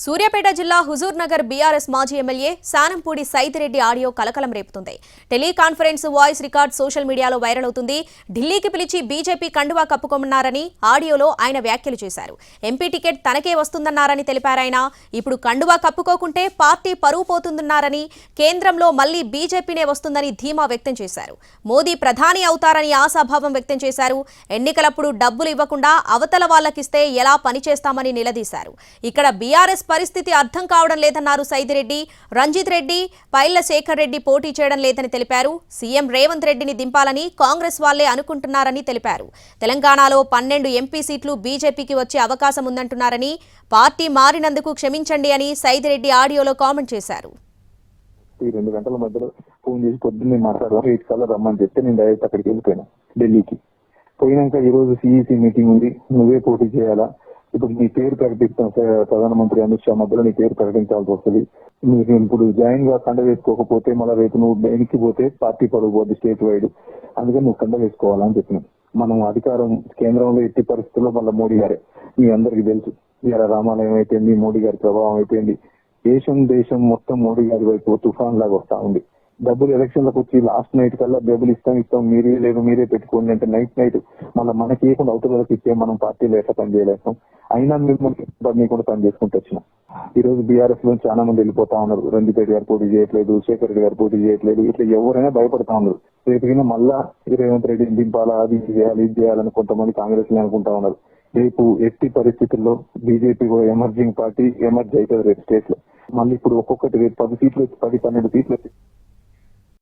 సూర్యాపేట జిల్లా హుజూర్ నగర్ బీఆర్ఎస్ మాజీ MLA Sanampudi Saidireddy audio కలకలం రేపుతుంది. టెలికాన్ఫరెన్స్ వాయిస్ రికార్డ్ సోషల్ మీడియాలో వైరల్ అవుతుంది. ఢిల్లీకి పిలిచి బీజేపీ కండువా కప్పుకోమన్నారని ఆడియోలో ఆయన వ్యాఖ్యలు చేశారు. ఎంపీ టికెట్ తనకే వస్తుందన్నారని తెలిపారాయన. ఇప్పుడు కండువా కప్పుకోకుంటే పార్టీ పరువు పోతుందన్నారని, కేంద్రంలో మళ్లీ బీజేపీనే వస్తుందని ధీమా వ్యక్తం చేశారు. మోదీ ప్రధాని అవుతారని ఆశాభావం వ్యక్తం చేశారు. ఎన్నికలప్పుడు డబ్బులు ఇవ్వకుండా అవతల వాళ్లకిస్తే ఎలా పనిచేస్తామని నిలదీశారు. ఇక్కడ బీఆర్ఎస్ పరిస్థితి అర్థం కావడం లేదన్నారు సైదిరెడ్డి. రంజిత్ రెడ్డి, పైళ్ల శేఖర్ రెడ్డి పోటీ చేయడం లేదని తెలిపారు. సీఎం రేవంత్ రెడ్డిని దింపాలని కాంగ్రెస్ వాళ్లే అనుకుంటున్నారని తెలిపారు. తెలంగాణలో 12 ఎంపీ సీట్లు బీజేపీకి వచ్చే అవకాశం ఉందంటున్నారని, పార్టీ మారినందుకు క్షమించండి అని సైదిరెడ్డి ఆడియోలో కామెంట్ చేశారు. 2 గంటల మధ్యలో ఫోన్ చేసి పొద్దున్నే మాట్లాడదాం 8 కల్లా రమ్మని చెప్తే నేను డైరెక్ట్ అక్కడికి వెళ్ళిపోయినా. ఢిల్లీకి పోయినాక ఈ రోజు సిఈసి మీటింగ్ ఉంది, నువ్వే పోటీ చేయాలా, ఇప్పుడు నీ పేరు ప్రకటిస్తాం, ప్రధానమంత్రి అమిత్ షా మధ్యలో నీ పేరు ప్రకటించాల్సి వస్తుంది, నీకు ఇప్పుడు జాయిన్ గా కండ వేసుకోకపోతే మళ్ళీ రేపు నువ్వు వెనక్కిపోతే పార్టీ పరుగు పోద్ది స్టేట్ వైడ్, అందుకని నువ్వు కండ వేసుకోవాలని చెప్పినాం. మనం అధికారం కేంద్రంలో ఎట్టి పరిస్థితుల్లో మళ్ళీ మోడీ గారే, మీ అందరికి తెలుసు. ఇలా రామాలయం అయిపోయింది, మోడీ గారి ప్రభావం అయిపోయింది. దేశం మొత్తం మోడీ గారి వైపు తుఫాన్ లాగా వస్తా ఉంది. డబ్బులు ఎలక్షన్లకు వచ్చి లాస్ట్ నైట్ కల్లా డబ్బులు ఇస్తాం మీరే లేదు మీరే పెట్టుకోండి అంటే నైట్ మళ్ళీ మనకి ఏకుండా అవతలకి ఇచ్చే మనం పార్టీలో ఎట్లా పని చేయలేస్తాం. అయినా మిమ్మల్ని కూడా పని చేసుకుంటూ వచ్చినాం. ఈ రోజు బీఆర్ఎస్ లో చాలా మంది వెళ్ళిపోతా ఉన్నారు. రంజిత్ రెడ్డి గారు పోటీ చేయట్లేదు, శేఖర్ రెడ్డి గారు పోటీ చేయట్లేదు, ఇట్లా ఎవరైనా భయపడతా ఉన్నారు. రేపు మళ్ళా రేవంత్ రెడ్డిని దింపాలా, అది చేయాలి ఇది చేయాలని కొంతమంది కాంగ్రెస్ లో అనుకుంటా ఉన్నారు. రేపు ఎట్టి పరిస్థితుల్లో బీజేపీ ఎమర్జింగ్ పార్టీ ఎమర్జ్ అవుతుంది రేపు స్టేట్ లో. మళ్ళీ ఇప్పుడు ఒక్కొక్కటి రేపు 10 సీట్లు 10-12 సీట్లు